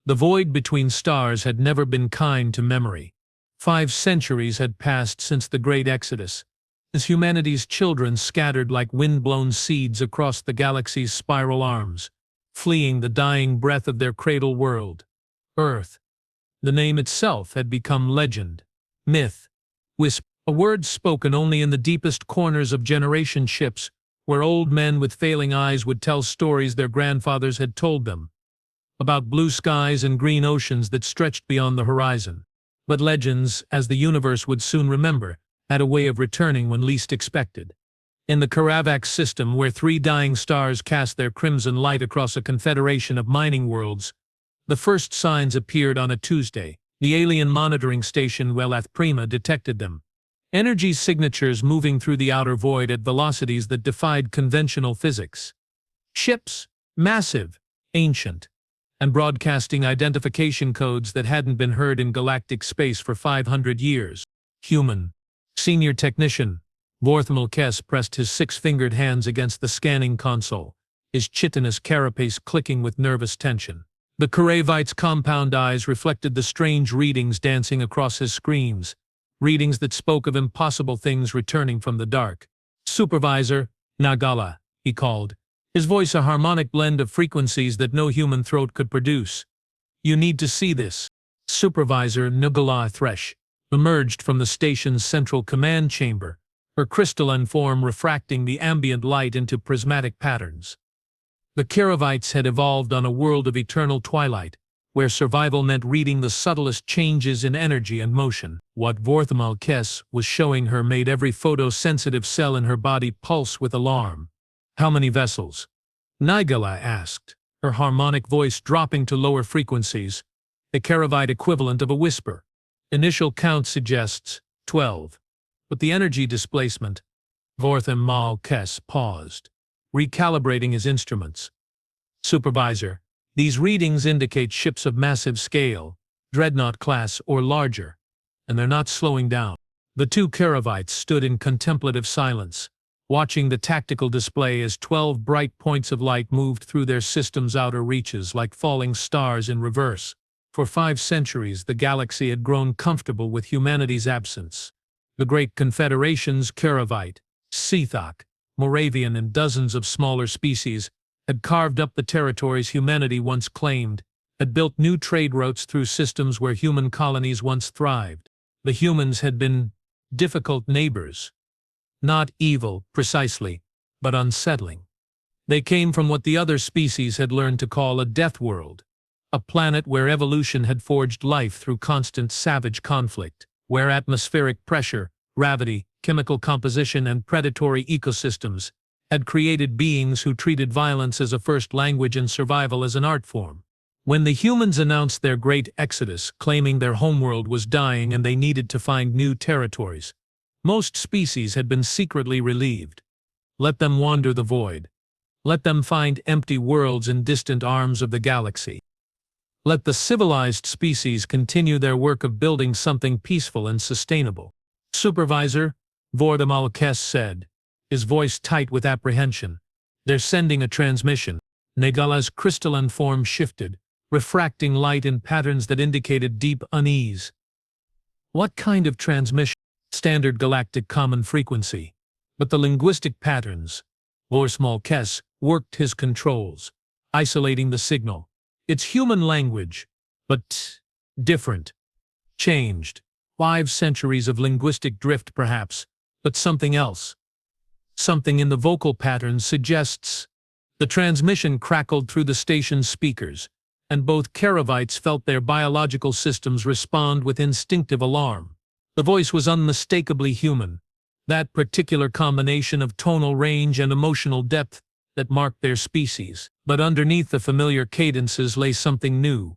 The void between stars had never been kind to memory. 5 centuries had passed since the Great Exodus, as humanity's children scattered like wind-blown seeds across the galaxy's spiral arms, fleeing the dying breath of their cradle world, Earth. The name itself had become legend, myth, wisp, a word spoken only in the deepest corners of generation ships, where old men with failing eyes would tell stories their grandfathers had told them, about blue skies and green oceans that stretched beyond the horizon. But legends, as the universe would soon remember, had a way of returning when least expected. In the Karavax system, where 3 dying stars cast their crimson light across a confederation of mining worlds, the first signs appeared on a Tuesday. The alien monitoring station Welath Prima detected them. Energy signatures moving through the outer void at velocities that defied conventional physics. Ships, massive, ancient, and broadcasting identification codes that hadn't been heard in galactic space for 500 years. Human. Senior technician, Vorthmal Kess pressed his 6-fingered hands against the scanning console, his chitinous carapace clicking with nervous tension. The Karavite's compound eyes reflected the strange readings dancing across his screens, readings that spoke of impossible things returning from the dark. "Supervisor, Nagala," he called, his voice a harmonic blend of frequencies that no human throat could produce. "You need to see this." Supervisor Nagala Thresh emerged from the station's central command chamber, her crystalline form refracting the ambient light into prismatic patterns. The Karavites had evolved on a world of eternal twilight, where survival meant reading the subtlest changes in energy and motion. What Vorthamal Kess was showing her made every photosensitive cell in her body pulse with alarm. "How many vessels?" Nigala asked, her harmonic voice dropping to lower frequencies, the Karavite equivalent of a whisper. "Initial count suggests 12. But the energy displacement." Vorthamal Kess paused, recalibrating his instruments. "Supervisor, these readings indicate ships of massive scale, dreadnought class or larger, and they're not slowing down." The 2 Karavites stood in contemplative silence, watching the tactical display as 12 bright points of light moved through their system's outer reaches like falling stars in reverse. For 5 centuries, the galaxy had grown comfortable with humanity's absence. The Great Confederation's Karavite, Sethak, Moravian, and dozens of smaller species had carved up the territories humanity once claimed, had built new trade routes through systems where human colonies once thrived. The humans had been difficult neighbors. Not evil, precisely, but unsettling. They came from what the other species had learned to call a death world, a planet where evolution had forged life through constant savage conflict, where atmospheric pressure, gravity, chemical composition, and predatory ecosystems had created beings who treated violence as a first language and survival as an art form. When the humans announced their great exodus, claiming their homeworld was dying and they needed to find new territories, most species had been secretly relieved. Let them wander the void. Let them find empty worlds in distant arms of the galaxy. Let the civilized species continue their work of building something peaceful and sustainable. "Supervisor," Vorthamal Kess said, his voice tight with apprehension, "they're sending a transmission." Nagala's crystalline form shifted, refracting light in patterns that indicated deep unease. "What kind of transmission?" "Standard galactic common frequency." But the linguistic patterns. Vorthamal Kess worked his controls, isolating the signal. "It's human language, but different. Changed. 5 centuries of linguistic drift perhaps, but something else. Something in the vocal patterns suggests." The transmission crackled through the station's speakers, and both Karavites felt their biological systems respond with instinctive alarm. The voice was unmistakably human, that particular combination of tonal range and emotional depth that marked their species. But underneath the familiar cadences lay something new,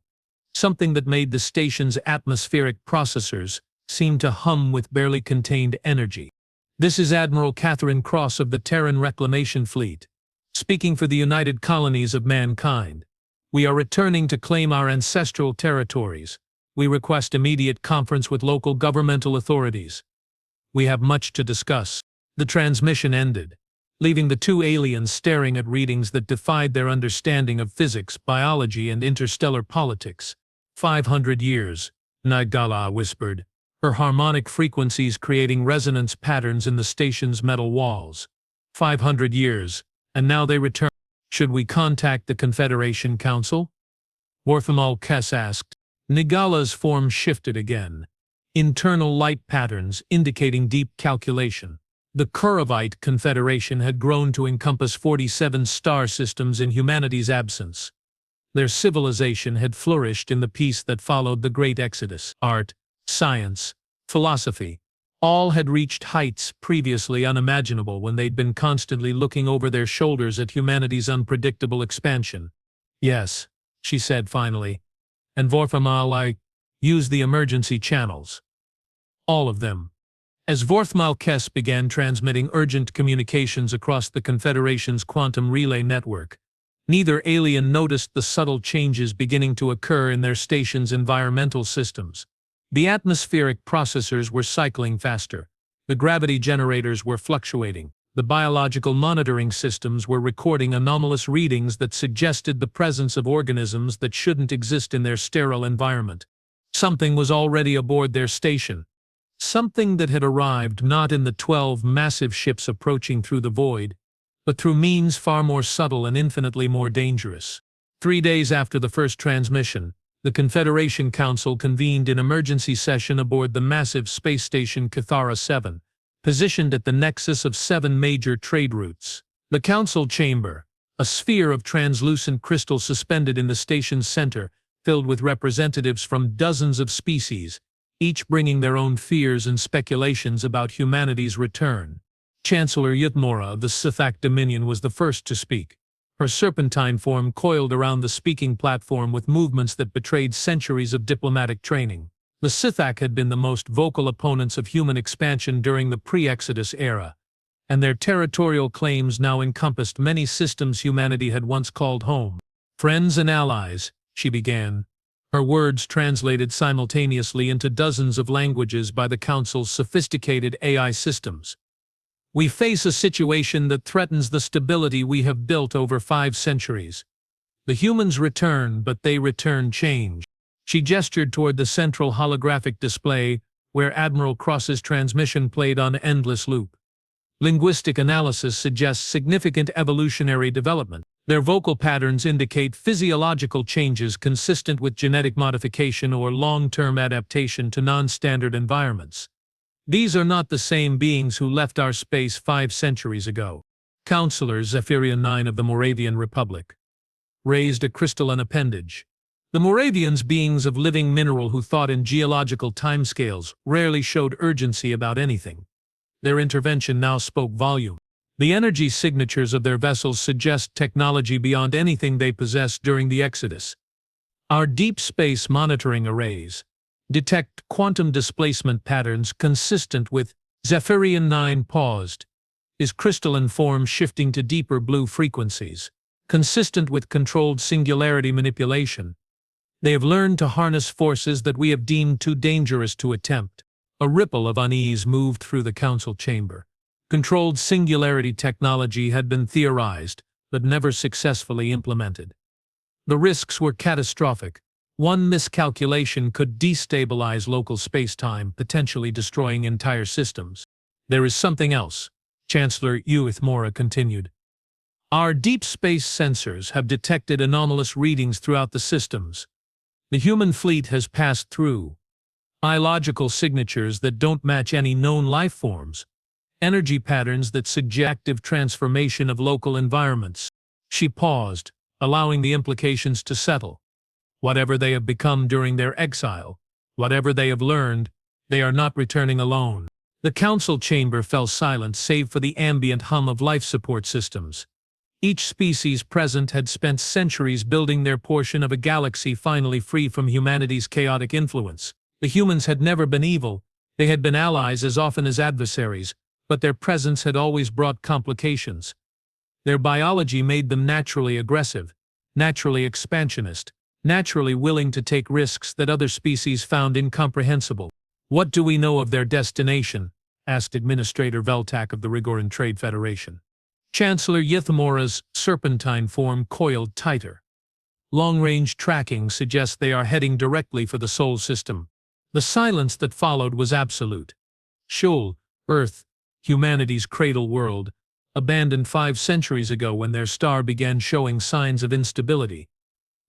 something that made the station's atmospheric processors seem to hum with barely contained energy. "This is Admiral Catherine Cross of the Terran Reclamation Fleet, speaking for the United Colonies of Mankind. We are returning to claim our ancestral territories. We request immediate conference with local governmental authorities. We have much to discuss." The transmission ended, leaving the 2 aliens staring at readings that defied their understanding of physics, biology, and interstellar politics. 500 years, Nigala whispered, her harmonic frequencies creating resonance patterns in the station's metal walls. 500 years, and now they return. Should we contact the Confederation Council? Worthamal Kess asked. Nigala's form shifted again. Internal light patterns indicating deep calculation. The Kurovite Confederation had grown to encompass 47 star systems in humanity's absence. Their civilization had flourished in the peace that followed the Great Exodus. Art, science, philosophy, all had reached heights previously unimaginable when they'd been constantly looking over their shoulders at humanity's unpredictable expansion. Yes, she said finally. And Vorthamal, I use the emergency channels. All of them. As Vorthamal Kess began transmitting urgent communications across the Confederation's quantum relay network, neither alien noticed the subtle changes beginning to occur in their station's environmental systems. The atmospheric processors were cycling faster. The gravity generators were fluctuating. The biological monitoring systems were recording anomalous readings that suggested the presence of organisms that shouldn't exist in their sterile environment. Something was already aboard their station. Something that had arrived not in the 12 massive ships approaching through the void, but through means far more subtle and infinitely more dangerous. 3 days after the first transmission, the Confederation Council convened an emergency session aboard the massive space station Cathara 7, positioned at the nexus of 7 major trade routes. The council chamber, a sphere of translucent crystal suspended in the station's center, filled with representatives from dozens of species, each bringing their own fears and speculations about humanity's return. Chancellor Yutmora of the Sithak Dominion was the first to speak. Her serpentine form coiled around the speaking platform with movements that betrayed centuries of diplomatic training. The Sithak had been the most vocal opponents of human expansion during the pre-Exodus era, and their territorial claims now encompassed many systems humanity had once called home. Friends and allies, she began, her words translated simultaneously into dozens of languages by the Council's sophisticated AI systems. We face a situation that threatens the stability we have built over 5 centuries. The humans return, but they return changed. She gestured toward the central holographic display, where Admiral Cross's transmission played on endless loop. Linguistic analysis suggests significant evolutionary development. Their vocal patterns indicate physiological changes consistent with genetic modification or long-term adaptation to non-standard environments. These are not the same beings who left our space 5 centuries ago. Counselor Zephyrian 9 of the Moravian Republic raised a crystalline appendage. The Moravians, beings of living mineral who thought in geological timescales, rarely showed urgency about anything. Their intervention now spoke volume. The energy signatures of their vessels suggest technology beyond anything they possessed during the Exodus. Our deep space monitoring arrays detect quantum displacement patterns consistent with Zephyrian 9 paused, his crystalline form shifting to deeper blue frequencies, consistent with controlled singularity manipulation. They have learned to harness forces that we have deemed too dangerous to attempt. A ripple of unease moved through the council chamber. Controlled singularity technology had been theorized, but never successfully implemented. The risks were catastrophic. One miscalculation could destabilize local space-time, potentially destroying entire systems. There is something else, Chancellor Yutmora continued. Our deep space sensors have detected anomalous readings throughout the systems. The human fleet has passed through biological signatures that don't match any known life forms, energy patterns that suggest active transformation of local environments. She paused, allowing the implications to settle. Whatever they have become during their exile, whatever they have learned, they are not returning alone. The council chamber fell silent save for the ambient hum of life support systems. Each species present had spent centuries building their portion of a galaxy finally free from humanity's chaotic influence. The humans had never been evil, they had been allies as often as adversaries, but their presence had always brought complications. Their biology made them naturally aggressive, naturally expansionist, naturally willing to take risks that other species found incomprehensible. What do we know of their destination? Asked Administrator Veltak of the Rigoran Trade Federation. Chancellor Yutmora's serpentine form coiled tighter. Long-range tracking suggests they are heading directly for the Sol system. The silence that followed was absolute. Sheol, Earth, humanity's cradle world, abandoned 5 centuries ago when their star began showing signs of instability.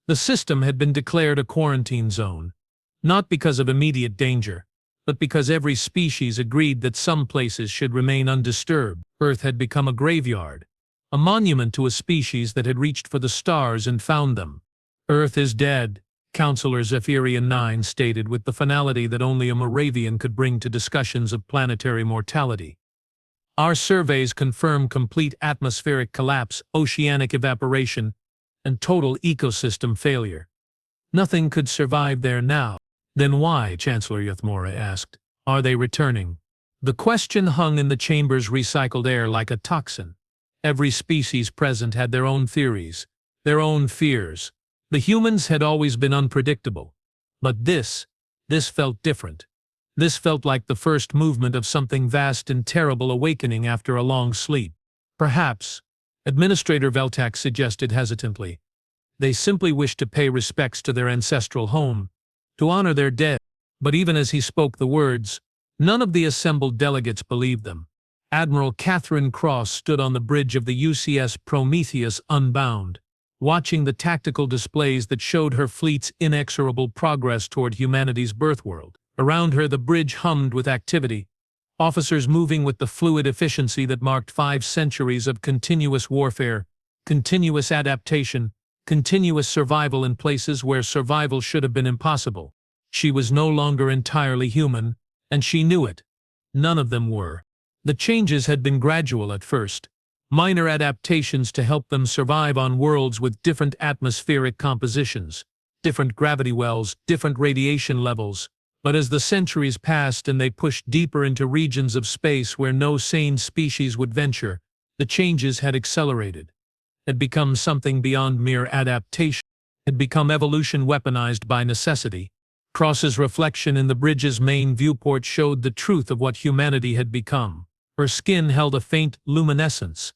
The system had been declared a quarantine zone, not because of immediate danger, but because every species agreed that some places should remain undisturbed. Earth had become a graveyard, a monument to a species that had reached for the stars and found them. Earth is dead, Counselor Zephyrian 9 stated with the finality that only a Moravian could bring to discussions of planetary mortality. Our surveys confirm complete atmospheric collapse, oceanic evaporation, and total ecosystem failure. Nothing could survive there now. Then why, Chancellor Yuthmora asked, are they returning? The question hung in the chamber's recycled air like a toxin. Every species present had their own theories, their own fears. The humans had always been unpredictable. But this felt different. This felt like the first movement of something vast and terrible awakening after a long sleep. Perhaps, Administrator Veltak suggested hesitantly, they simply wished to pay respects to their ancestral home, to honor their dead. But even as he spoke the words, none of the assembled delegates believed them. Admiral Catherine Cross stood on the bridge of the UCS Prometheus Unbound, watching the tactical displays that showed her fleet's inexorable progress toward humanity's birthworld. Around her the bridge hummed with activity, officers moving with the fluid efficiency that marked 5 centuries of continuous warfare, continuous adaptation, continuous survival in places where survival should have been impossible. She was no longer entirely human, and she knew it. None of them were. The changes had been gradual at first, minor adaptations to help them survive on worlds with different atmospheric compositions, different gravity wells, different radiation levels. But as the centuries passed and they pushed deeper into regions of space where no sane species would venture, the changes had accelerated. Had become something beyond mere adaptation. Had become evolution weaponized by necessity. Cross's reflection in the bridge's main viewport showed the truth of what humanity had become. Her skin held a faint luminescence,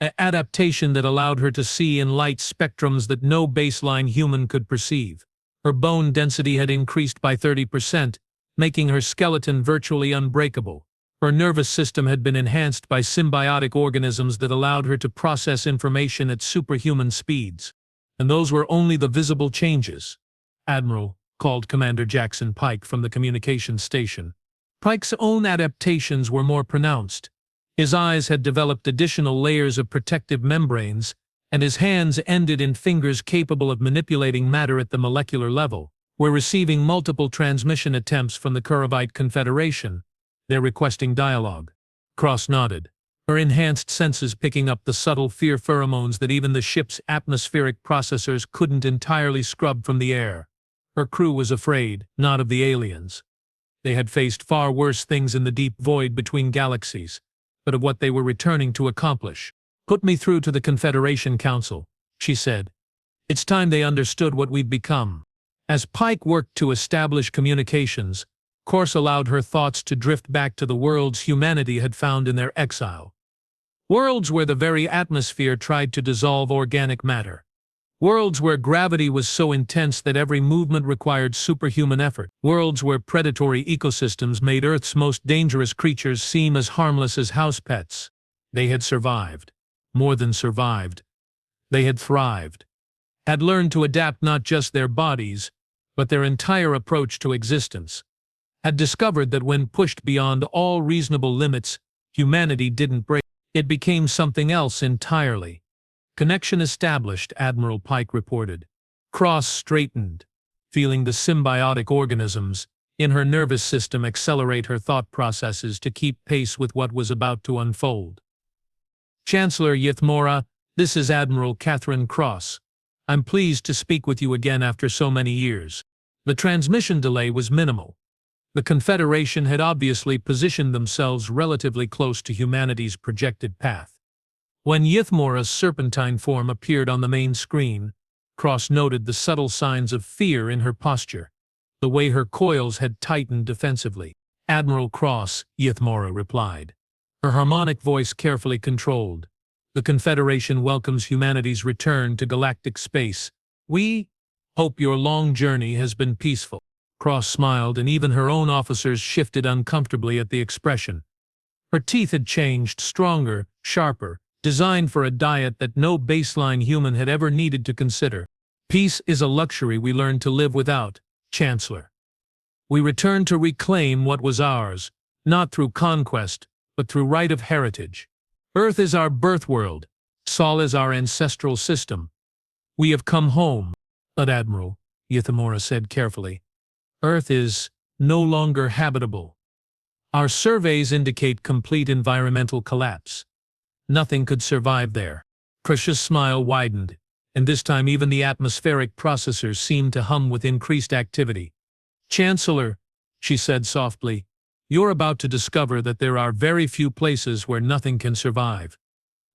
an adaptation that allowed her to see in light spectrums that no baseline human could perceive. Her bone density had increased by 30%, making her skeleton virtually unbreakable. Her nervous system had been enhanced by symbiotic organisms that allowed her to process information at superhuman speeds. And those were only the visible changes. "Admiral," called Commander Jackson Pike from the communications station. Pike's own adaptations were more pronounced. His eyes had developed additional layers of protective membranes, and his hands ended in fingers capable of manipulating matter at the molecular level. "We're receiving multiple transmission attempts from the Kuravite Confederation. They're requesting dialogue." Cross nodded, her enhanced senses picking up the subtle fear pheromones that even the ship's atmospheric processors couldn't entirely scrub from the air. Her crew was afraid, not of the aliens. They had faced far worse things in the deep void between galaxies, but of what they were returning to accomplish. "Put me through to the Confederation Council," she said. "It's time they understood what we've become." As Pike worked to establish communications, Course allowed her thoughts to drift back to the worlds humanity had found in their exile. Worlds where the very atmosphere tried to dissolve organic matter. Worlds where gravity was so intense that every movement required superhuman effort. Worlds where predatory ecosystems made Earth's most dangerous creatures seem as harmless as house pets. They had survived. More than survived. They had thrived. Had learned to adapt not just their bodies, but their entire approach to existence. Had discovered that when pushed beyond all reasonable limits, humanity didn't break. It became something else entirely. "Connection established," Admiral Pike reported. Cross straightened, feeling the symbiotic organisms in her nervous system accelerate her thought processes to keep pace with what was about to unfold. "Chancellor Yuthmora, this is Admiral Catherine Cross. I'm pleased to speak with you again after so many years." The transmission delay was minimal. The Confederation had obviously positioned themselves relatively close to humanity's projected path. When Yuthmora's serpentine form appeared on the main screen, Cross noted the subtle signs of fear in her posture, the way her coils had tightened defensively. "Admiral Cross," Yuthmora replied, her harmonic voice carefully controlled. "The Confederation welcomes humanity's return to galactic space, We hope your long journey has been peaceful. Cross smiled, and even her own officers shifted uncomfortably at the expression. Her teeth had changed, stronger, sharper, designed for a diet that no baseline human had ever needed to consider. Peace is a luxury we learned to live without, Chancellor. We return to reclaim what was ours, not through conquest, but through right of heritage. Earth is our birth world. Sol is our ancestral system. We have come home. But Admiral, Yuthamora said carefully, Earth is no longer habitable. Our surveys indicate complete environmental collapse. Nothing could survive there. Krish's smile widened, and this time even the atmospheric processors seemed to hum with increased activity. Chancellor, she said softly, you're about to discover that there are very few places where nothing can survive.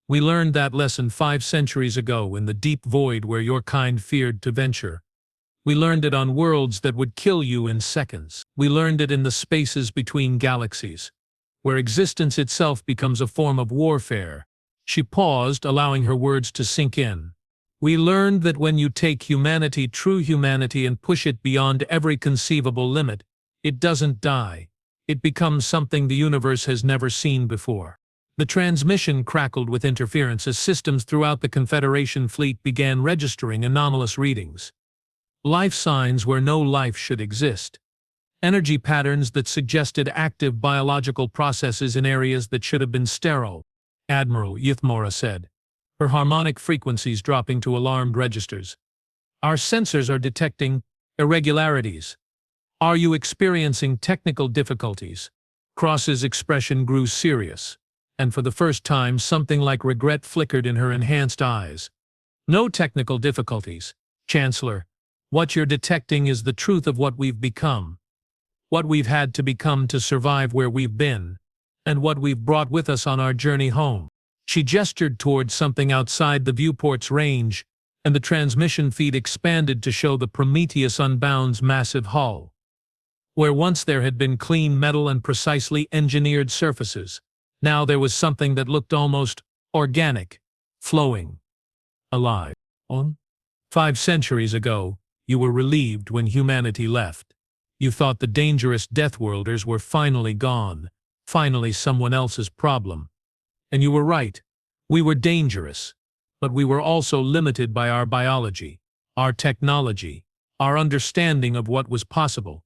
We learned that lesson 5 centuries ago in the deep void where your kind feared to venture. We learned it on worlds that would kill you in seconds. We learned it in the spaces between galaxies, where existence itself becomes a form of warfare. She paused, allowing her words to sink in. We learned that when you take humanity, true humanity, and push it beyond every conceivable limit, it doesn't die. It becomes something the universe has never seen before. The transmission crackled with interference as systems throughout the Confederation fleet began registering anomalous readings. Life signs where no life should exist. Energy patterns that suggested active biological processes in areas that should have been sterile, Admiral Yuthamora said, her harmonic frequencies dropping to alarmed registers. Our sensors are detecting irregularities. Are you experiencing technical difficulties? Cross's expression grew serious, and for the first time something like regret flickered in her enhanced eyes. No technical difficulties, Chancellor. What you're detecting is the truth of what we've become. What we've had to become to survive where we've been, and what we've brought with us on our journey home. She gestured towards something outside the viewport's range, and the transmission feed expanded to show the Prometheus Unbound's massive hull. Where once there had been clean metal and precisely engineered surfaces, now there was something that looked almost organic, flowing, alive. 5 centuries ago, you were relieved when humanity left. You thought the dangerous Deathworlders were finally gone, finally someone else's problem. And you were right. We were dangerous, but we were also limited by our biology, our technology, our understanding of what was possible.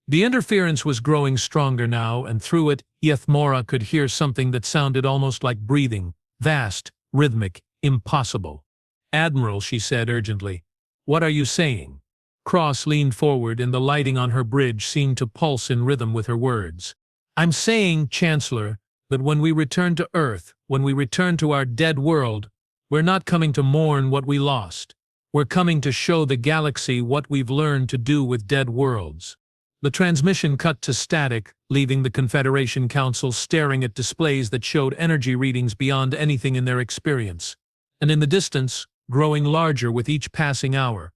The interference was growing stronger now, and through it, Yuthamora could hear something that sounded almost like breathing, vast, rhythmic, impossible. Admiral, she said urgently, what are you saying? Cross leaned forward, and the lighting on her bridge seemed to pulse in rhythm with her words. I'm saying, Chancellor, that when we return to Earth, when we return to our dead world, we're not coming to mourn what we lost. We're coming to show the galaxy what we've learned to do with dead worlds. The transmission cut to static, leaving the Confederation Council staring at displays that showed energy readings beyond anything in their experience. And in the distance, growing larger with each passing hour,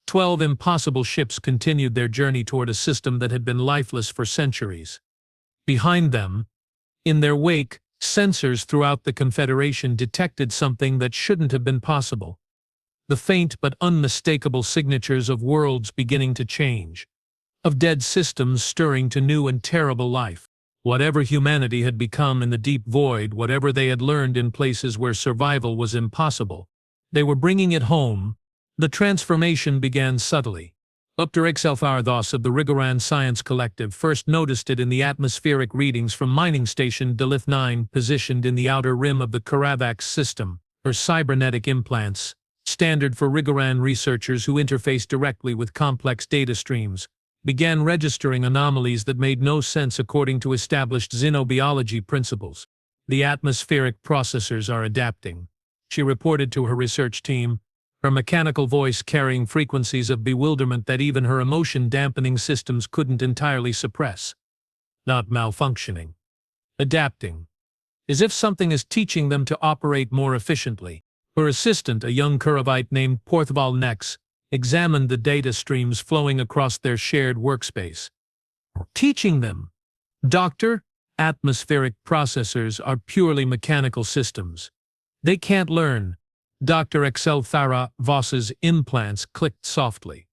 12 impossible ships continued their journey toward a system that had been lifeless for centuries. Behind them, in their wake, sensors throughout the Confederation detected something that shouldn't have been possible. The faint but unmistakable signatures of worlds beginning to change, of dead systems stirring to new and terrible life. Whatever humanity had become in the deep void, whatever they had learned in places where survival was impossible, they were bringing it home. The transformation began subtly. Dr. Exelfarthos of the Rigoran Science Collective first noticed it in the atmospheric readings from mining station Delith 9, positioned in the outer rim of the Karavax system. Her cybernetic implants, standard for Rigoran researchers who interface directly with complex data streams, began registering anomalies that made no sense according to established xenobiology principles. The atmospheric processors are adapting, she reported to her research team, her mechanical voice carrying frequencies of bewilderment that even her emotion-dampening systems couldn't entirely suppress. Not malfunctioning. Adapting. As if something is teaching them to operate more efficiently. Her assistant, a young Kuravite named Porthval Nex, examined the data streams flowing across their shared workspace. Teaching them. Doctor, atmospheric processors are purely mechanical systems. They can't learn. Dr. Thara Voss's implants clicked softly,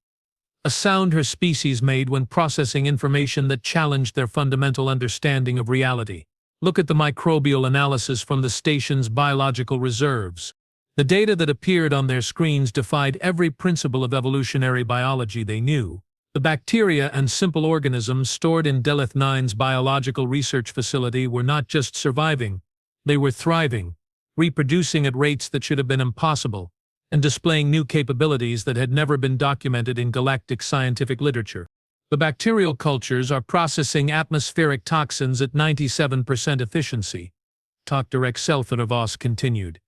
a sound her species made when processing information that challenged their fundamental understanding of reality. Look at the microbial analysis from the station's biological reserves. The data that appeared on their screens defied every principle of evolutionary biology they knew. The bacteria and simple organisms stored in Delith 9's biological research facility were not just surviving, they were thriving, reproducing at rates that should have been impossible, and displaying new capabilities that had never been documented in galactic scientific literature. The bacterial cultures are processing atmospheric toxins at 97% efficiency, Dr. Voss continued.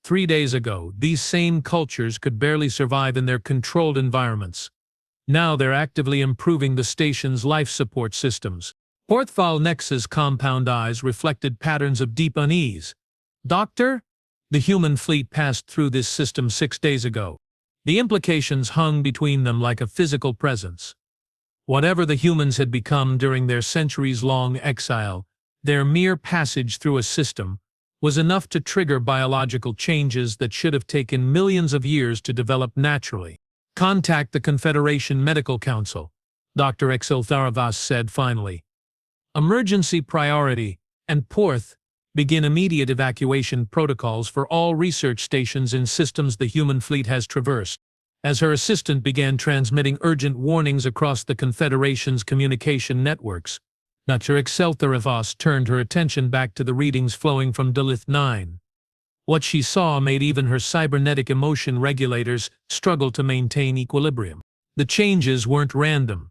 3 days ago, these same cultures could barely survive in their controlled environments. Now they're actively improving the station's life support systems. Porthval Nex's compound eyes reflected patterns of deep unease. Doctor? The human fleet passed through this system 6 days ago. The implications hung between them like a physical presence. Whatever the humans had become during their centuries-long exile, their mere passage through a system was enough to trigger biological changes that should have taken millions of years to develop naturally. Contact the Confederation Medical Council, Dr. Tharavas said finally. Emergency priority, and Porth, begin immediate evacuation protocols for all research stations in systems the human fleet has traversed. As her assistant began transmitting urgent warnings across the Confederation's communication networks, Dr. Tharavas turned her attention back to the readings flowing from Delith 9. What she saw made even her cybernetic emotion regulators struggle to maintain equilibrium. The changes weren't random.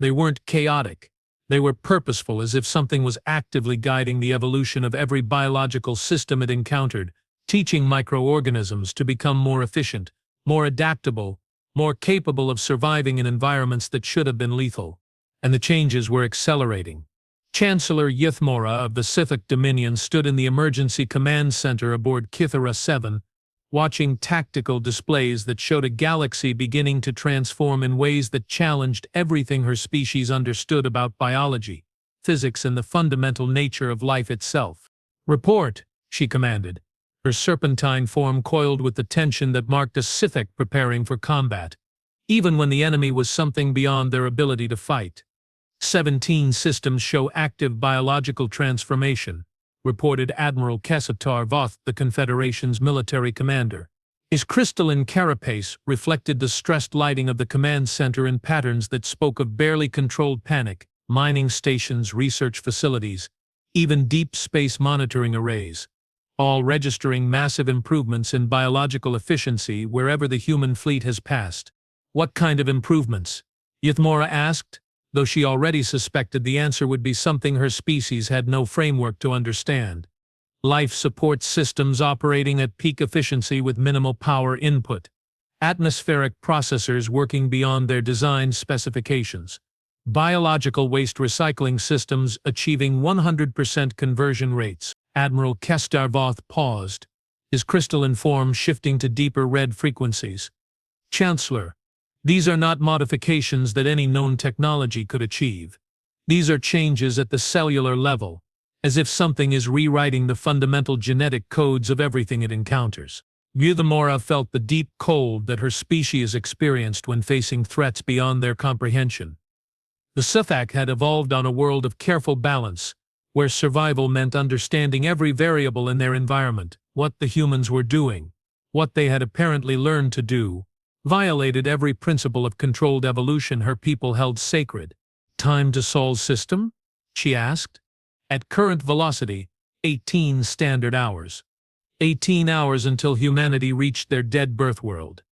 They weren't chaotic. They were purposeful, as if something was actively guiding the evolution of every biological system it encountered, teaching microorganisms to become more efficient, more adaptable, more capable of surviving in environments that should have been lethal. And the changes were accelerating. Chancellor Ythmora of the Scythic Dominion stood in the emergency command center aboard Kithara 7, watching tactical displays that showed a galaxy beginning to transform in ways that challenged everything her species understood about biology, physics, and the fundamental nature of life itself. "Report," she commanded, her serpentine form coiled with the tension that marked a Scythic preparing for combat, even when the enemy was something beyond their ability to fight. 17 systems show active biological transformation, reported Admiral Kesatar Voth, the Confederation's military commander. His crystalline carapace reflected the stressed lighting of the command center in patterns that spoke of barely controlled panic, mining stations, research facilities, even deep space monitoring arrays, all registering massive improvements in biological efficiency wherever the human fleet has passed. What kind of improvements? Ythmora asked, though she already suspected the answer would be something her species had no framework to understand. Life support systems operating at peak efficiency with minimal power input. Atmospheric processors working beyond their design specifications. Biological waste recycling systems achieving 100% conversion rates. Admiral Kestarvoth paused, his crystalline form shifting to deeper red frequencies. Chancellor, these are not modifications that any known technology could achieve. These are changes at the cellular level, as if something is rewriting the fundamental genetic codes of everything it encounters. Ythmora felt the deep cold that her species experienced when facing threats beyond their comprehension. The Scythic had evolved on a world of careful balance, where survival meant understanding every variable in their environment. What the humans were doing, what they had apparently learned to do, violated every principle of controlled evolution her people held sacred. "Time to Sol's system?" she asked. "At current velocity, 18 standard hours. 18 hours until humanity reached their dead birth world.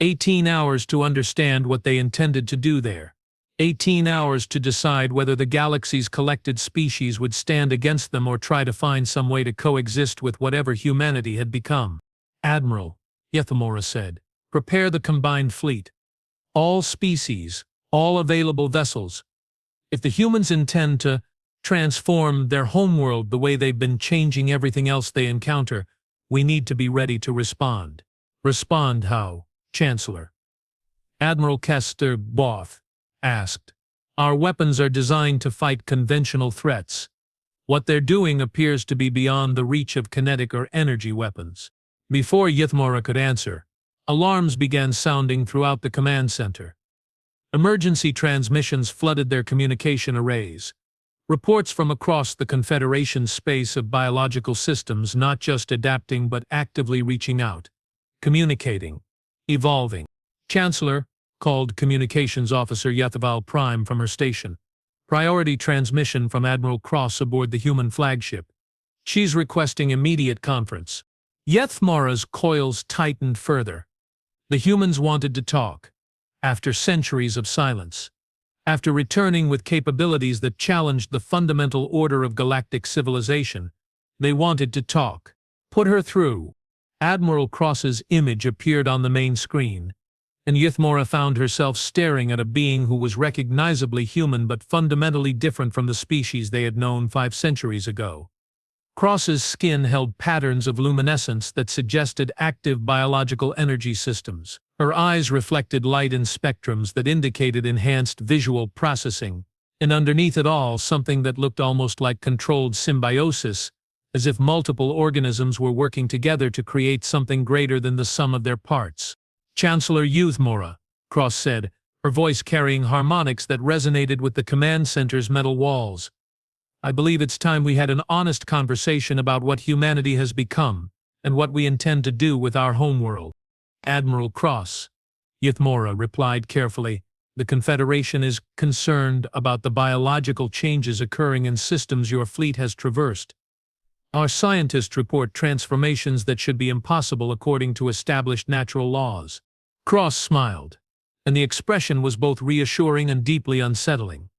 18 hours to understand what they intended to do there. 18 hours to decide whether the galaxy's collected species would stand against them or try to find some way to coexist with whatever humanity had become." "Admiral," Ythmora said, "prepare the combined fleet. All species, all available vessels. If the humans intend to transform their homeworld the way they've been changing everything else they encounter, we need to be ready to respond." "Respond how, Chancellor?" Admiral Kester Both asked. "Our weapons are designed to fight conventional threats. What they're doing appears to be beyond the reach of kinetic or energy weapons." Before Ythmora could answer, alarms began sounding throughout the command center. Emergency transmissions flooded their communication arrays. Reports from across the Confederation's space of biological systems not just adapting but actively reaching out, communicating, evolving. Chancellor, called Communications Officer HFY Prime from her station. Priority transmission from Admiral Cross aboard the human flagship. She's requesting immediate conference. Ythmora's coils tightened further. The humans wanted to talk. After centuries of silence. After returning with capabilities that challenged the fundamental order of galactic civilization, they wanted to talk. Put her through. Admiral Cross's image appeared on the main screen, and Ythmora found herself staring at a being who was recognizably human but fundamentally different from the species they had known 5 centuries ago. Cross's skin held patterns of luminescence that suggested active biological energy systems. Her eyes reflected light in spectrums that indicated enhanced visual processing, and underneath it all something that looked almost like controlled symbiosis, as if multiple organisms were working together to create something greater than the sum of their parts. Chancellor Ythmora, Cross said, her voice carrying harmonics that resonated with the command center's metal walls. I believe it's time we had an honest conversation about what humanity has become and what we intend to do with our homeworld. Admiral Cross, Ythmora replied carefully, the Confederation is concerned about the biological changes occurring in systems your fleet has traversed. Our scientists report transformations that should be impossible according to established natural laws. Cross smiled, and the expression was both reassuring and deeply unsettling.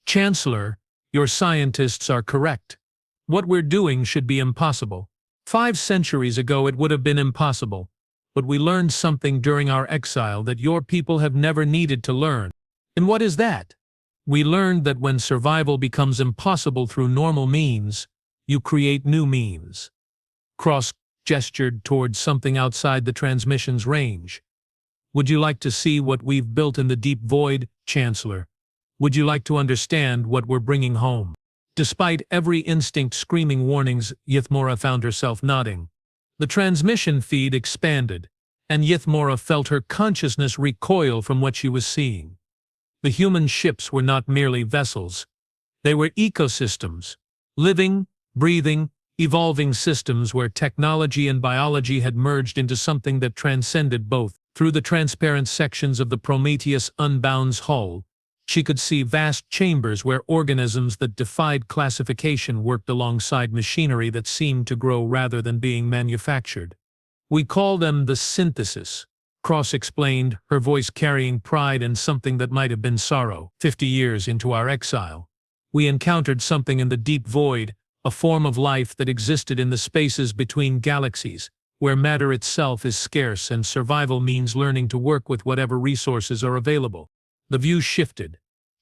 Chancellor, your scientists are correct. What we're doing should be impossible. 5 centuries ago it would have been impossible, but we learned something during our exile that your people have never needed to learn. And what is that? We learned that when survival becomes impossible through normal means, you create new means. Cross gestured towards something outside the transmission's range. Would you like to see what we've built in the deep void, Chancellor? Would you like to understand what we're bringing home? Despite every instinct screaming warnings, Ythmora found herself nodding. The transmission feed expanded, and Ythmora felt her consciousness recoil from what she was seeing. The human ships were not merely vessels. They were ecosystems, living, breathing, evolving systems where technology and biology had merged into something that transcended both. Through the transparent sections of the Prometheus Unbound's hull, she could see vast chambers where organisms that defied classification worked alongside machinery that seemed to grow rather than being manufactured. We call them the synthesis, Cross explained, her voice carrying pride and something that might have been sorrow. 50 years into our exile, we encountered something in the deep void, a form of life that existed in the spaces between galaxies, where matter itself is scarce and survival means learning to work with whatever resources are available. The view shifted,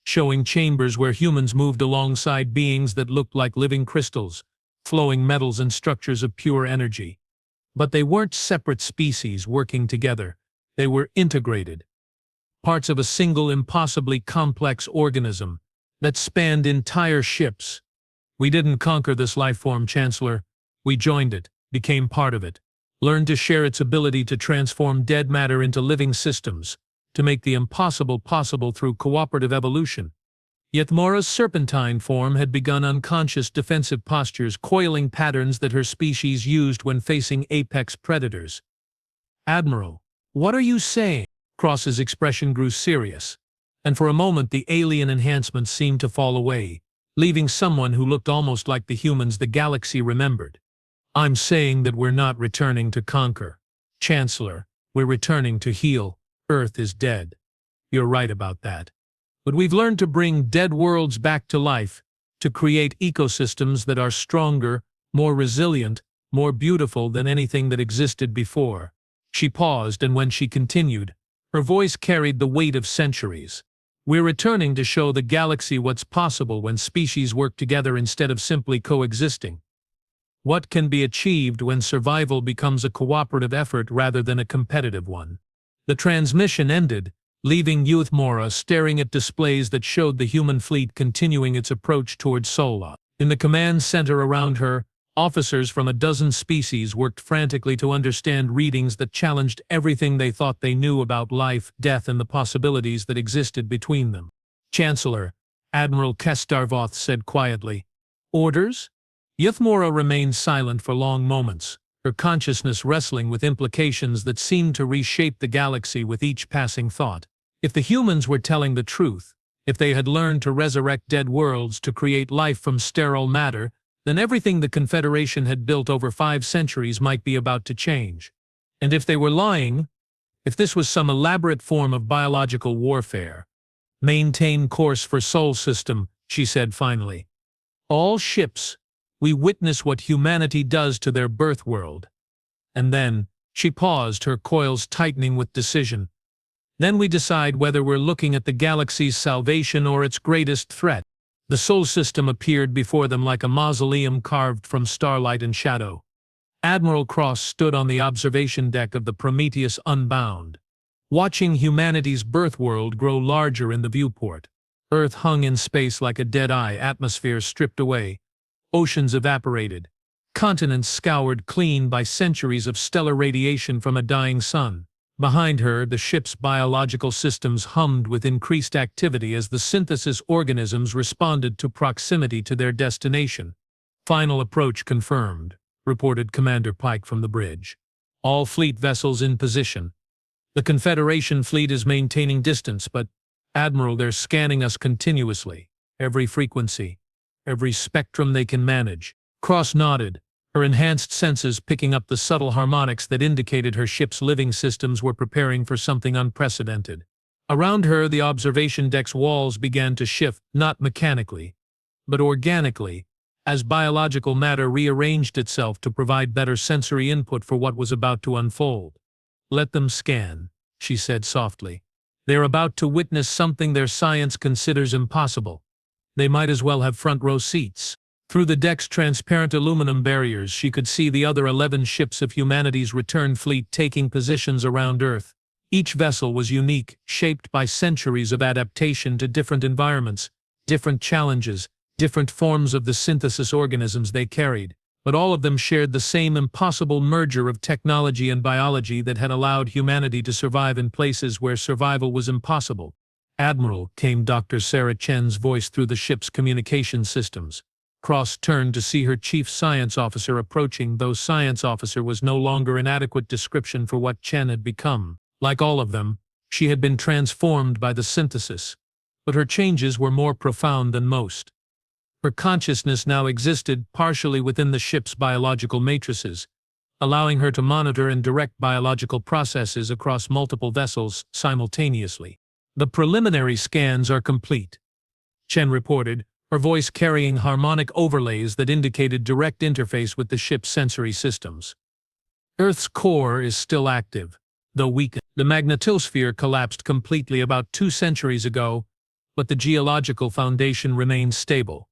showing chambers where humans moved alongside beings that looked like living crystals, flowing metals and structures of pure energy. But they weren't separate species working together, they were integrated. Parts of a single impossibly complex organism that spanned entire ships. We didn't conquer this life form, Chancellor. We joined it, became part of it, learned to share its ability to transform dead matter into living systems, to make the impossible possible through cooperative evolution. Ythmora's serpentine form had begun unconscious defensive postures, coiling patterns that her species used when facing apex predators. Admiral, what are you saying? Cross's expression grew serious, and for a moment the alien enhancements seemed to fall away, leaving someone who looked almost like the humans the galaxy remembered. I'm saying that we're not returning to conquer. Chancellor, we're returning to heal. Earth is dead. You're right about that. But we've learned to bring dead worlds back to life, to create ecosystems that are stronger, more resilient, more beautiful than anything that existed before. She paused, and when she continued, her voice carried the weight of centuries. We're returning to show the galaxy what's possible when species work together instead of simply coexisting. What can be achieved when survival becomes a cooperative effort rather than a competitive one. The transmission ended, leaving Ythmora staring at displays that showed the human fleet continuing its approach towards Sola. In the command center around her, Officers from a dozen species worked frantically to understand readings that challenged everything they thought they knew about life, death, and the possibilities that existed between them. Chancellor, Admiral Kestarvoth said quietly, "Orders?" Yuthmora remained silent for long moments, her consciousness wrestling with implications that seemed to reshape the galaxy with each passing thought. If the humans were telling the truth, if they had learned to resurrect dead worlds to create life from sterile matter, then everything the Confederation had built over 5 centuries might be about to change. And if they were lying, if this was some elaborate form of biological warfare, "Maintain course for Sol System," she said finally. "All ships, we witness what humanity does to their birth world." And then, she paused, her coils tightening with decision. "Then we decide whether we're looking at the galaxy's salvation or its greatest threat." The Sol System appeared before them like a mausoleum carved from starlight and shadow. Admiral Cross stood on the observation deck of the Prometheus Unbound, watching humanity's birth world grow larger in the viewport. Earth hung in space like a dead-eye, atmosphere stripped away, oceans evaporated, continents scoured clean by centuries of stellar radiation from a dying sun. Behind her, the ship's biological systems hummed with increased activity as the synthesis organisms responded to proximity to their destination. "Final approach confirmed," reported Commander Pike from the bridge. "All fleet vessels in position. The Confederation fleet is maintaining distance, but, Admiral, they're scanning us continuously. Every frequency, every spectrum they can manage." Cross nodded, her enhanced senses picking up the subtle harmonics that indicated her ship's living systems were preparing for something unprecedented. Around her, the observation deck's walls began to shift, not mechanically, but organically, as biological matter rearranged itself to provide better sensory input for what was about to unfold. "Let them scan," she said softly. "They're about to witness something their science considers impossible. They might as well have front-row seats." Through the deck's transparent aluminum barriers, she could see the other 11 ships of humanity's return fleet taking positions around Earth. Each vessel was unique, shaped by centuries of adaptation to different environments, different challenges, different forms of the synthesis organisms they carried. But all of them shared the same impossible merger of technology and biology that had allowed humanity to survive in places where survival was impossible. "Admiral," came Dr. Sarah Chen's voice through the ship's communication systems. Cross turned to see her chief science officer approaching, though science officer was no longer an adequate description for what Chen had become. Like all of them, she had been transformed by the synthesis, but her changes were more profound than most. Her consciousness now existed partially within the ship's biological matrices, allowing her to monitor and direct biological processes across multiple vessels simultaneously. "The preliminary scans are complete," Chen reported, her voice carrying harmonic overlays that indicated direct interface with the ship's sensory systems. "Earth's core is still active, though weakened. The magnetosphere collapsed completely about 2 centuries ago, but the geological foundation remains stable.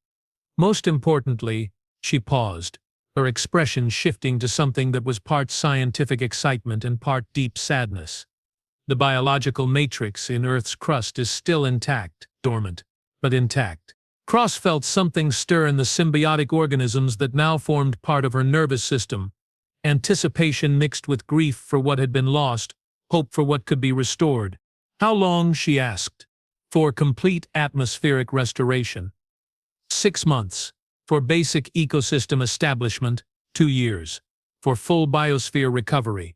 Most importantly," she paused, her expression shifting to something that was part scientific excitement and part deep sadness. "The biological matrix in Earth's crust is still intact, dormant, but intact." Cross felt something stir in the symbiotic organisms that now formed part of her nervous system, anticipation mixed with grief for what had been lost, hope for what could be restored. "How long?" she asked. "For complete atmospheric restoration. 6 months. For basic ecosystem establishment, 2 years. For full biosphere recovery."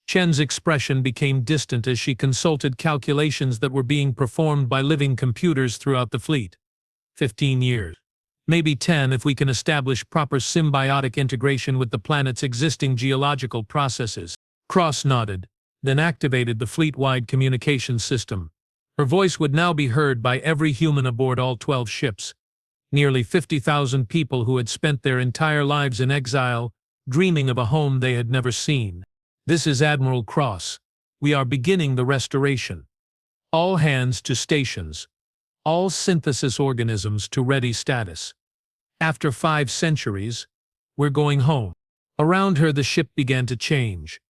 Chen's expression became distant as she consulted calculations that were being performed by living computers throughout the fleet. 15 years. Maybe 10 if we can establish proper symbiotic integration with the planet's existing geological processes. Cross nodded, then activated the fleet-wide communication system. Her voice would now be heard by every human aboard all 12 ships. Nearly 50,000 people who had spent their entire lives in exile, dreaming of a home they had never seen. "This is Admiral Cross. We are beginning the restoration. All hands to stations. All synthesis organisms to ready status. After 5 centuries, we're going home." Around her, the ship began to change.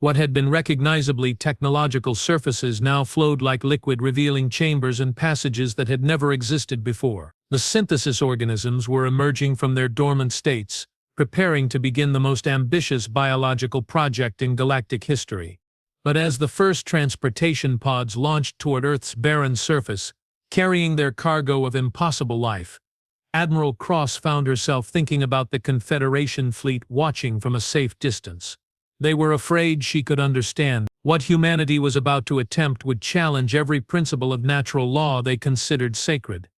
What had been recognizably technological surfaces now flowed like liquid, revealing chambers and passages that had never existed before. The synthesis organisms were emerging from their dormant states, preparing to begin the most ambitious biological project in galactic history. But as the first transportation pods launched toward Earth's barren surface, carrying their cargo of impossible life, Admiral Cross found herself thinking about the Confederation fleet watching from a safe distance. They were afraid she could understand. What humanity was about to attempt would challenge every principle of natural law they considered sacred.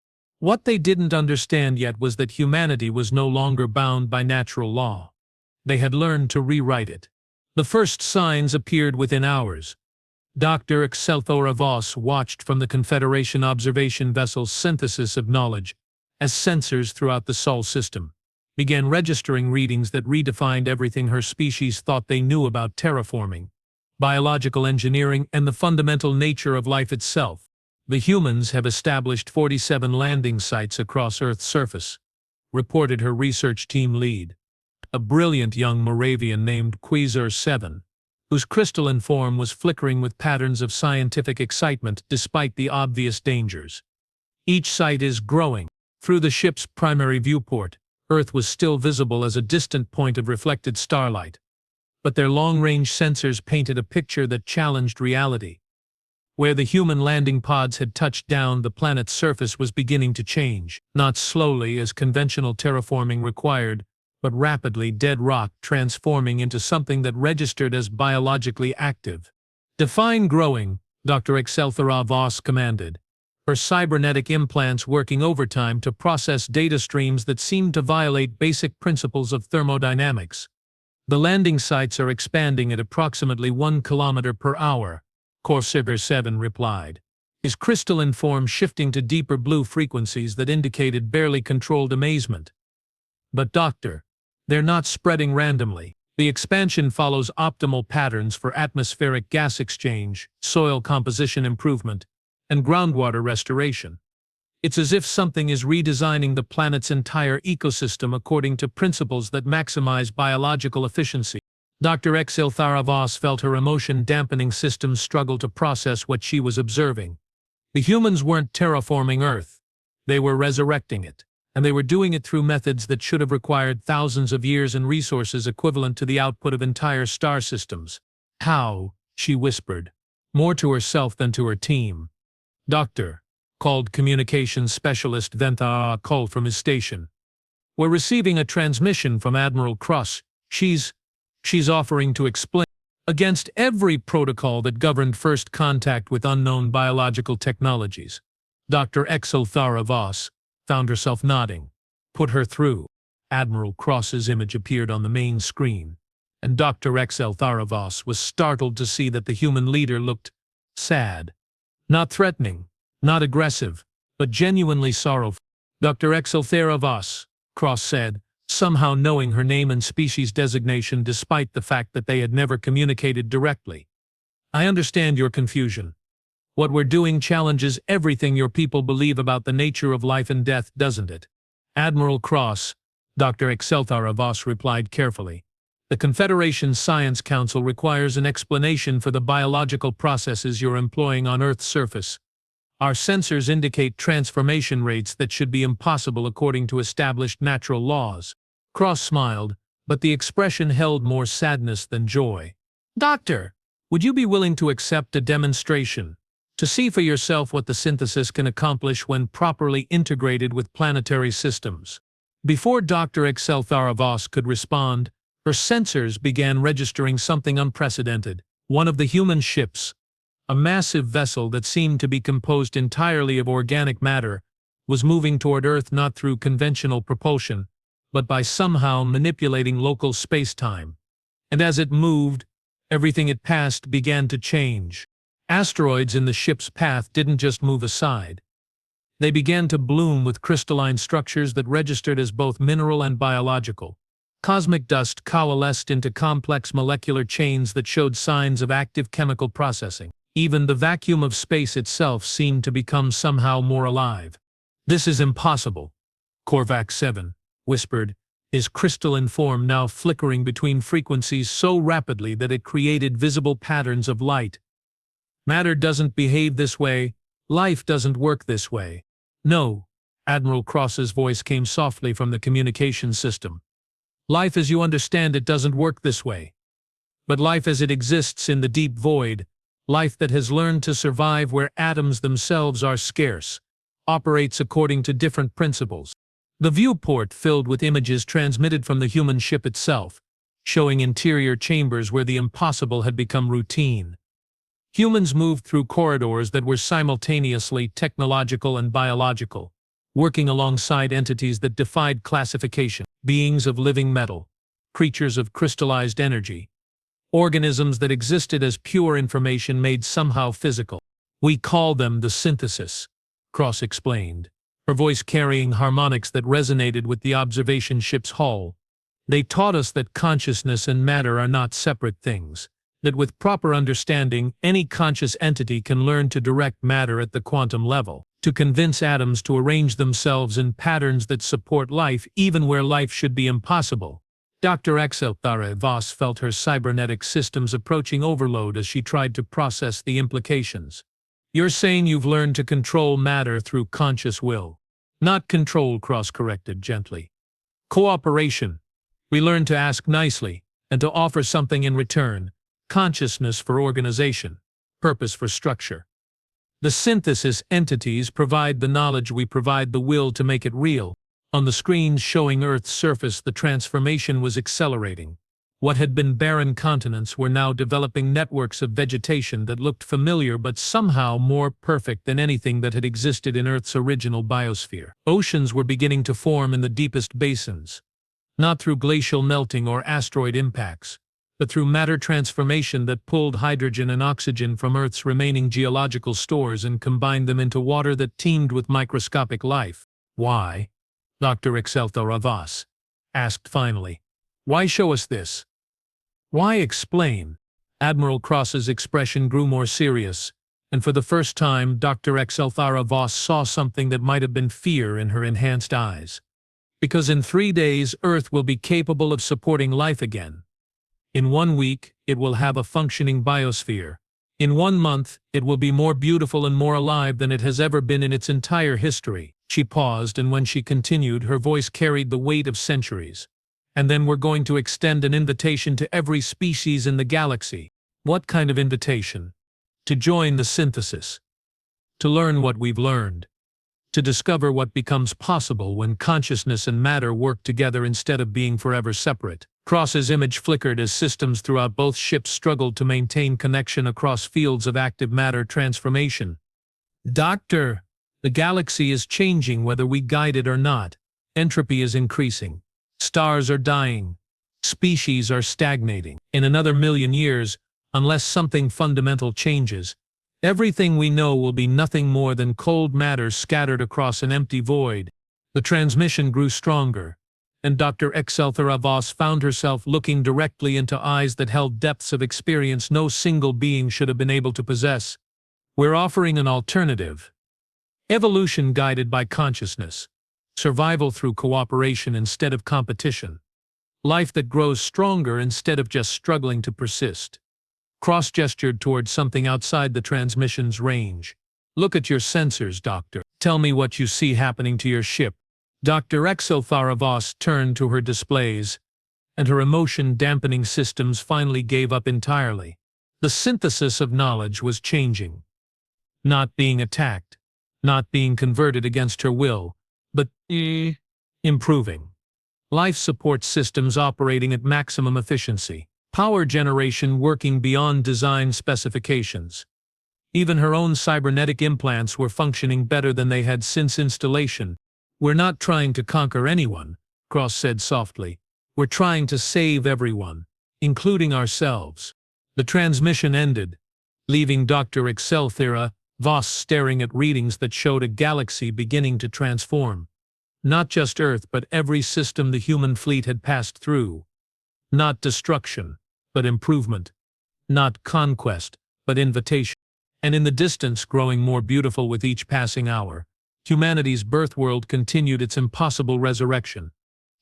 What they didn't understand yet was that humanity was no longer bound by natural law. They had learned to rewrite it. The first signs appeared within hours. Dr. Excelthora Voss watched from the Confederation observation vessel's synthesis of knowledge as sensors throughout the Sol system began registering readings that redefined everything her species thought they knew about terraforming, biological engineering, and the fundamental nature of life itself. The humans have established 47 landing sites across Earth's surface, reported her research team lead, a brilliant young Moravian named Quasar 7, whose crystalline form was flickering with patterns of scientific excitement despite the obvious dangers. Each site is growing. Through the ship's primary viewport, Earth was still visible as a distant point of reflected starlight, but their long-range sensors painted a picture that challenged reality. Where the human landing pods had touched down, the planet's surface was beginning to change, not slowly as conventional terraforming required, but rapidly, dead rock transforming into something that registered as biologically active. "Define growing," Dr. Excelthora Voss commanded, her cybernetic implants working overtime to process data streams that seemed to violate basic principles of thermodynamics. "The landing sites are expanding at approximately 1 kilometer per hour, Quasar 7 replied, his crystalline form shifting to deeper blue frequencies that indicated barely controlled amazement. "But doctor, they're not spreading randomly. The expansion follows optimal patterns for atmospheric gas exchange, soil composition improvement, and groundwater restoration. It's as if something is redesigning the planet's entire ecosystem according to principles that maximize biological efficiency." Dr. Excelthora Voss felt her emotion-dampening systems struggle to process what she was observing. The humans weren't terraforming Earth. They were resurrecting it, and they were doing it through methods that should have required thousands of years and resources equivalent to the output of entire star systems. "How?" she whispered, more to herself than to her team. "Doctor," called communications specialist Ventha called from his station. "We're receiving a transmission from Admiral Cross. She's offering to explain against every protocol that governed first contact with unknown biological technologies." Dr. Excelthora Voss found herself nodding. "Put her through." Admiral Cross's image appeared on the main screen, and Dr. Excelthora Voss was startled to see that the human leader looked sad. Not threatening, not aggressive, but genuinely sorrowful. "Dr. Excelthora Voss," Cross said, somehow knowing her name and species designation despite the fact that they had never communicated directly. "I understand your confusion. What we're doing challenges everything your people believe about the nature of life and death, doesn't it?" "Admiral Cross," Dr. Excelthora Voss replied carefully, "the Confederation Science Council requires an explanation for the biological processes you're employing on Earth's surface. Our sensors indicate transformation rates that should be impossible according to established natural laws." Cross smiled, but the expression held more sadness than joy. "Doctor, would you be willing to accept a demonstration, to see for yourself what the synthesis can accomplish when properly integrated with planetary systems?" Before Dr. Excelthora Voss could respond, her sensors began registering something unprecedented. One of the human ships, a massive vessel that seemed to be composed entirely of organic matter, was moving toward Earth not through conventional propulsion, but by somehow manipulating local space-time. And as it moved, everything it passed began to change. Asteroids in the ship's path didn't just move aside. They began to bloom with crystalline structures that registered as both mineral and biological. Cosmic dust coalesced into complex molecular chains that showed signs of active chemical processing. Even the vacuum of space itself seemed to become somehow more alive. "This is impossible," Korvac 7 whispered, his crystalline form now flickering between frequencies so rapidly that it created visible patterns of light. "Matter doesn't behave this way. Life doesn't work this way." "No," Admiral Cross's voice came softly from the communications system. Life as you understand it doesn't work this way. But life as it exists in the deep void, life that has learned to survive where atoms themselves are scarce, operates according to different principles. The viewport filled with images transmitted from the human ship itself, showing interior chambers where the impossible had become routine. Humans moved through corridors that were simultaneously technological and biological, working alongside entities that defied classification, beings of living metal, creatures of crystallized energy, organisms that existed as pure information made somehow physical. We call them the synthesis, Cross explained, her voice carrying harmonics that resonated with the observation ship's hull. They taught us that consciousness and matter are not separate things, that with proper understanding, any conscious entity can learn to direct matter at the quantum level, to convince atoms to arrange themselves in patterns that support life even where life should be impossible. Dr. HFY Voss felt her cybernetic systems approaching overload as she tried to process the implications. You're saying you've learned to control matter through conscious will. Not control, Cross corrected gently. Cooperation. We learn to ask nicely, and to offer something in return. Consciousness for organization, purpose for structure. The synthesis entities provide the knowledge, we provide the will to make it real. On the screens showing Earth's surface, the transformation was accelerating. What had been barren continents were now developing networks of vegetation that looked familiar but somehow more perfect than anything that had existed in Earth's original biosphere. Oceans were beginning to form in the deepest basins, not through glacial melting or asteroid impacts, but through matter transformation that pulled hydrogen and oxygen from Earth's remaining geological stores and combined them into water that teemed with microscopic life. Why? Dr. HFY Voss asked finally. Why show us this? Why explain? Admiral Cross's expression grew more serious, and for the first time Dr. HFY Voss saw something that might have been fear in her enhanced eyes. Because in 3 days Earth will be capable of supporting life again. In 1 week, it will have a functioning biosphere. In 1 month, it will be more beautiful and more alive than it has ever been in its entire history. She paused, and when she continued, her voice carried the weight of centuries. And then we're going to extend an invitation to every species in the galaxy. What kind of invitation? To join the synthesis. To learn what we've learned. To discover what becomes possible when consciousness and matter work together instead of being forever separate. Cross's image flickered as systems throughout both ships struggled to maintain connection across fields of active matter transformation. Doctor, the galaxy is changing whether we guide it or not. Entropy is increasing. Stars are dying. Species are stagnating. In another 1,000,000 years, unless something fundamental changes, everything we know will be nothing more than cold matter scattered across an empty void. The transmission grew stronger, and Dr. HFY Voss found herself looking directly into eyes that held depths of experience no single being should have been able to possess. We're offering an alternative. Evolution guided by consciousness. Survival through cooperation instead of competition. Life that grows stronger instead of just struggling to persist. Cross gestured toward something outside the transmission's range. Look at your sensors, Doctor. Tell me what you see happening to your ship. Dr. HFY Voss turned to her displays, and her emotion-dampening systems finally gave up entirely. The synthesis of knowledge was changing. Not being attacked, not being converted against her will, but improving. Life support systems operating at maximum efficiency. Power generation working beyond design specifications. Even her own cybernetic implants were functioning better than they had since installation. We're not trying to conquer anyone, Cross said softly. We're trying to save everyone, including ourselves. The transmission ended, leaving Dr. HFY Voss staring at readings that showed a galaxy beginning to transform. Not just Earth, but every system the human fleet had passed through. Not destruction, but improvement. Not conquest, but invitation. And in the distance, growing more beautiful with each passing hour, humanity's birth world continued its impossible resurrection.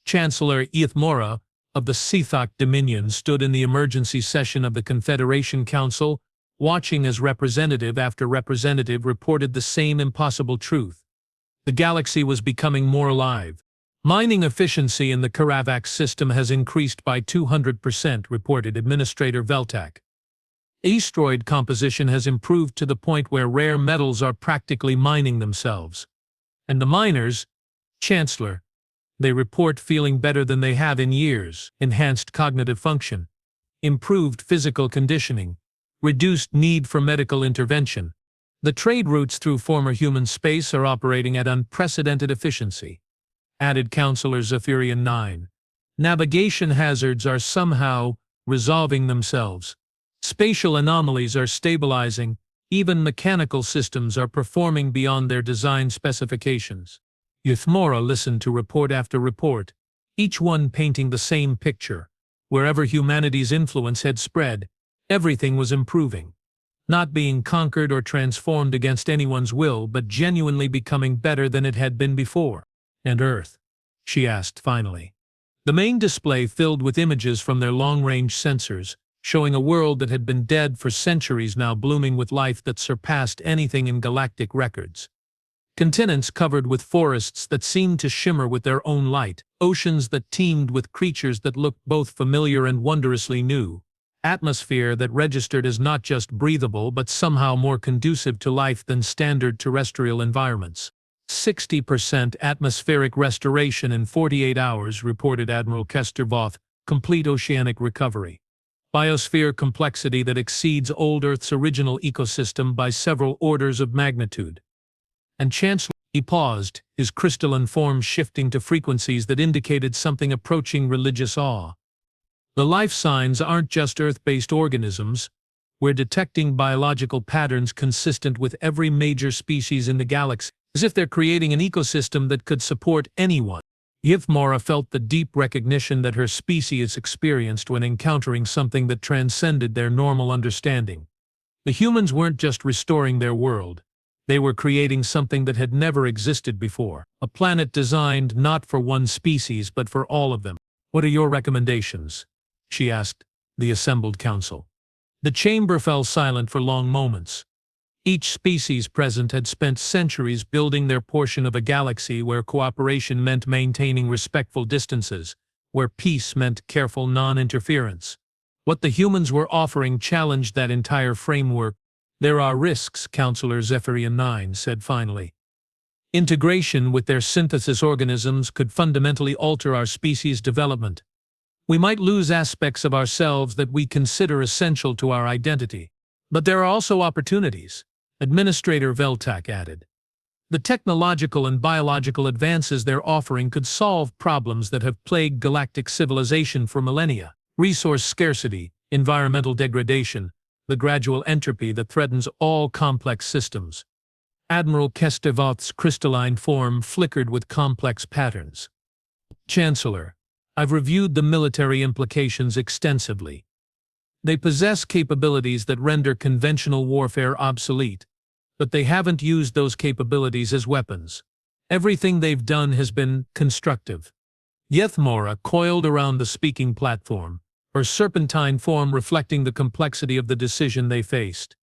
Chancellor Ethmora of the Sithak Dominion stood in the emergency session of the Confederation Council, watching as representative after representative reported the same impossible truth. The galaxy was becoming more alive, Mining efficiency in the Karavax system has increased by 200%, reported Administrator Veltak. Asteroid composition has improved to the point where rare metals are practically mining themselves. And the miners, Chancellor, they report feeling better than they have in years. Enhanced cognitive function, improved physical conditioning, reduced need for medical intervention. The trade routes through former human space are operating at unprecedented efficiency, added Counselor Zephyrian 9. Navigation hazards are somehow resolving themselves. Spatial anomalies are stabilizing. Even mechanical systems are performing beyond their design specifications. Euthmora listened to report after report, each one painting the same picture. Wherever humanity's influence had spread, everything was improving. Not being conquered or transformed against anyone's will, but genuinely becoming better than it had been before. And Earth? She asked finally. The main display filled with images from their long-range sensors, showing a world that had been dead for centuries now blooming with life that surpassed anything in galactic records. Continents covered with forests that seemed to shimmer with their own light, oceans that teemed with creatures that looked both familiar and wondrously new, atmosphere that registered as not just breathable but somehow more conducive to life than standard terrestrial environments. 60% atmospheric restoration in 48 hours, reported Admiral Kestervoth, complete oceanic recovery. Biosphere complexity that exceeds old Earth's original ecosystem by several orders of magnitude. And Chancellor, he paused, his crystalline form shifting to frequencies that indicated something approaching religious awe. The life signs aren't just Earth-based organisms. We're detecting biological patterns consistent with every major species in the galaxy, as if they're creating an ecosystem that could support anyone. Euthmora felt the deep recognition that her species experienced when encountering something that transcended their normal understanding. The humans weren't just restoring their world. They were creating something that had never existed before, a planet designed not for one species but for all of them. What are your recommendations? She asked the assembled council. The chamber fell silent for long moments. Each species present had spent centuries building their portion of a galaxy where cooperation meant maintaining respectful distances, where peace meant careful non-interference. What the humans were offering challenged that entire framework. There are risks, Counselor Zephyrian 9 said finally. Integration with their synthesis organisms could fundamentally alter our species' development. We might lose aspects of ourselves that we consider essential to our identity. But there are also opportunities, Administrator Veltak added. The technological and biological advances they're offering could solve problems that have plagued galactic civilization for millennia. Resource scarcity, environmental degradation, the gradual entropy that threatens all complex systems. Admiral Kestervoth's crystalline form flickered with complex patterns. Chancellor, I've reviewed the military implications extensively. They possess capabilities that render conventional warfare obsolete, but they haven't used those capabilities as weapons. Everything they've done has been constructive. Euthmora coiled around the speaking platform, her serpentine form reflecting the complexity of the decision they faced.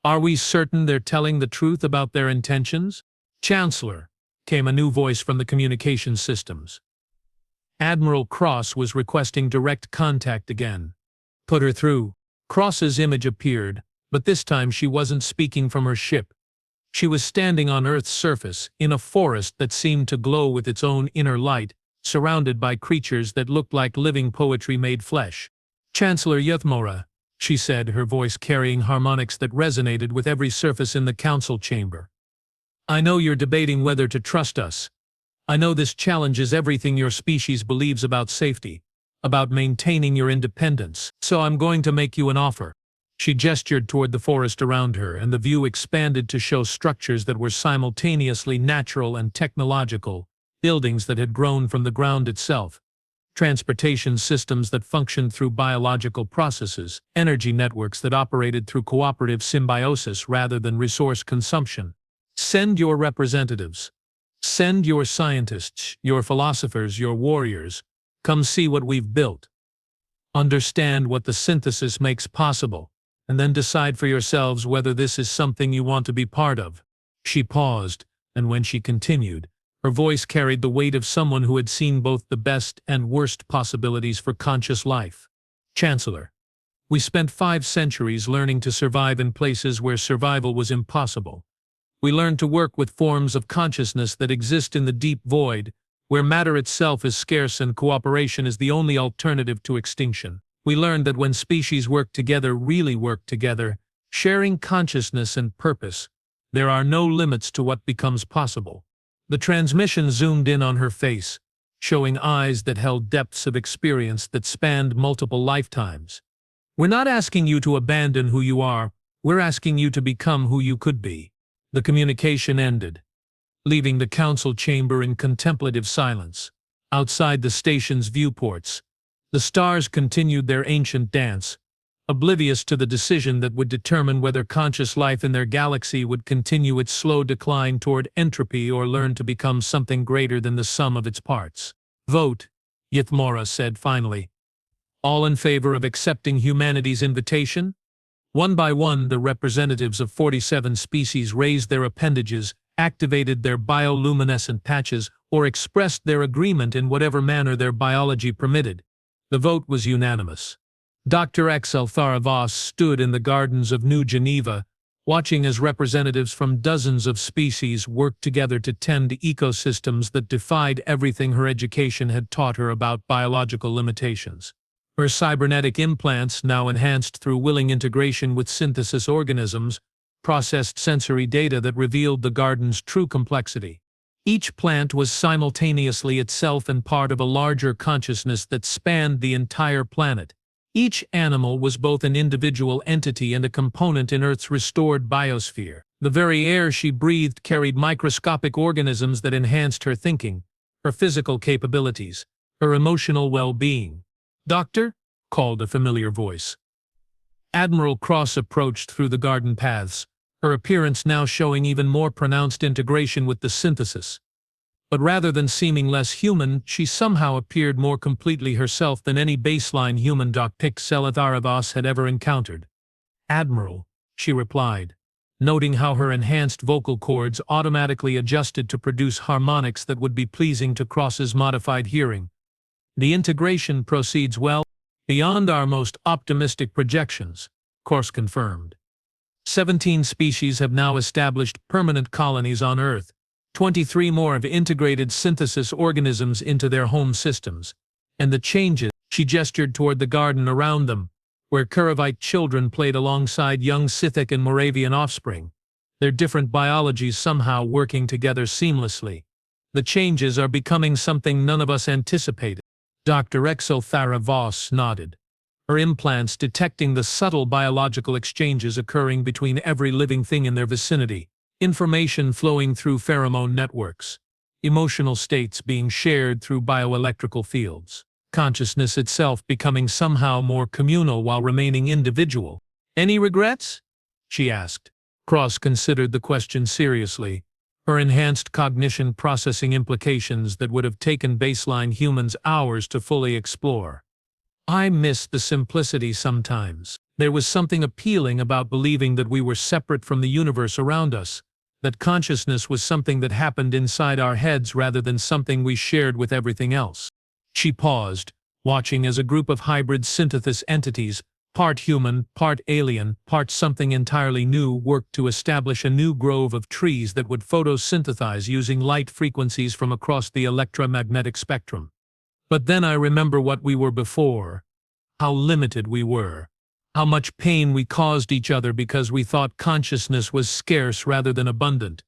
Are we certain they're telling the truth about their intentions? Chancellor, came a new voice from the communications systems. Admiral Cross was requesting direct contact again. Put her through. Cross's image appeared, but this time she wasn't speaking from her ship. She was standing on Earth's surface, in a forest that seemed to glow with its own inner light, surrounded by creatures that looked like living poetry made flesh. Chancellor Euthmora, she said, her voice carrying harmonics that resonated with every surface in the council chamber. I know you're debating whether to trust us. I know this challenges everything your species believes about safety, about maintaining your independence, so I'm going to make you an offer. She gestured toward the forest around her, and the view expanded to show structures that were simultaneously natural and technological, buildings that had grown from the ground itself, transportation systems that functioned through biological processes, energy networks that operated through cooperative symbiosis rather than resource consumption. Send your representatives. Send your scientists, your philosophers, your warriors. Come see what we've built. Understand what the synthesis makes possible, and then decide for yourselves whether this is something you want to be part of. She paused, and when she continued, Her voice carried the weight of someone who had seen both the best and worst possibilities for conscious life. Chancellor, we spent 5 centuries learning to survive in places where survival was impossible. We learned to work with forms of consciousness that exist in the deep void, where matter itself is scarce and cooperation is the only alternative to extinction. We learned that when species work together, really work together, sharing consciousness and purpose, there are no limits to what becomes possible. The transmission zoomed in on her face, showing eyes that held depths of experience that spanned multiple lifetimes. We're not asking you to abandon who you are, we're asking you to become who you could be. The communication ended, leaving the council chamber in contemplative silence. Outside the station's viewports, the stars continued their ancient dance, oblivious to the decision that would determine whether conscious life in their galaxy would continue its slow decline toward entropy or learn to become something greater than the sum of its parts. Vote, Ythmora said finally. All in favor of accepting humanity's invitation? One by one, the representatives of 47 species raised their appendages, activated their bioluminescent patches, or expressed their agreement in whatever manner their biology permitted. The vote was unanimous. Dr. HFY Voss stood in the gardens of New Geneva, watching as representatives from dozens of species worked together to tend ecosystems that defied everything her education had taught her about biological limitations. Her cybernetic implants, now enhanced through willing integration with synthesis organisms, processed sensory data that revealed the garden's true complexity. Each plant was simultaneously itself and part of a larger consciousness that spanned the entire planet. Each animal was both an individual entity and a component in Earth's restored biosphere. The very air she breathed carried microscopic organisms that enhanced her thinking, her physical capabilities, her emotional well-being. "Doctor?" called a familiar voice. Admiral Cross approached through the garden paths, her appearance now showing even more pronounced integration with the synthesis. But rather than seeming less human, she somehow appeared more completely herself than any baseline human Dr. HFY Voss had ever encountered. "Admiral," she replied, noting how her enhanced vocal cords automatically adjusted to produce harmonics that would be pleasing to Cross's modified hearing. "The integration proceeds well, beyond our most optimistic projections," Cross confirmed. 17 species have now established permanent colonies on Earth. 23 more have integrated synthesis organisms into their home systems. And the changes, she gestured toward the garden around them, where Kurovite children played alongside young Scythic and Moravian offspring, their different biologies somehow working together seamlessly. The changes are becoming something none of us anticipated. Dr. HFY Voss nodded, her implants detecting the subtle biological exchanges occurring between every living thing in their vicinity, information flowing through pheromone networks, emotional states being shared through bioelectrical fields, consciousness itself becoming somehow more communal while remaining individual. "Any regrets?" she asked. Cross considered the question seriously, her enhanced cognition processing implications that would have taken baseline humans hours to fully explore. "I miss the simplicity sometimes. There was something appealing about believing that we were separate from the universe around us, that consciousness was something that happened inside our heads rather than something we shared with everything else." She paused, watching as a group of hybrid synthesis entities, part human, part alien, part something entirely new, worked to establish a new grove of trees that would photosynthesize using light frequencies from across the electromagnetic spectrum. "But then I remember what we were before, how limited we were, how much pain we caused each other because we thought consciousness was scarce rather than abundant."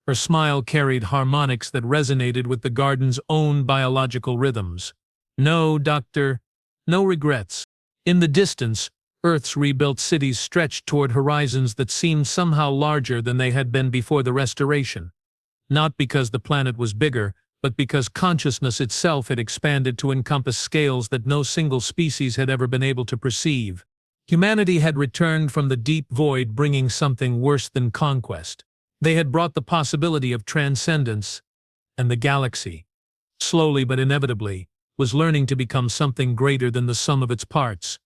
Her smile carried harmonics that resonated with the garden's own biological rhythms. "No, Doctor, no regrets." In the distance, Earth's rebuilt cities stretched toward horizons that seemed somehow larger than they had been before the restoration. Not because the planet was bigger, but because consciousness itself had expanded to encompass scales that no single species had ever been able to perceive. Humanity had returned from the deep void, bringing something worse than conquest. They had brought the possibility of transcendence, and the galaxy, slowly but inevitably, was learning to become something greater than the sum of its parts.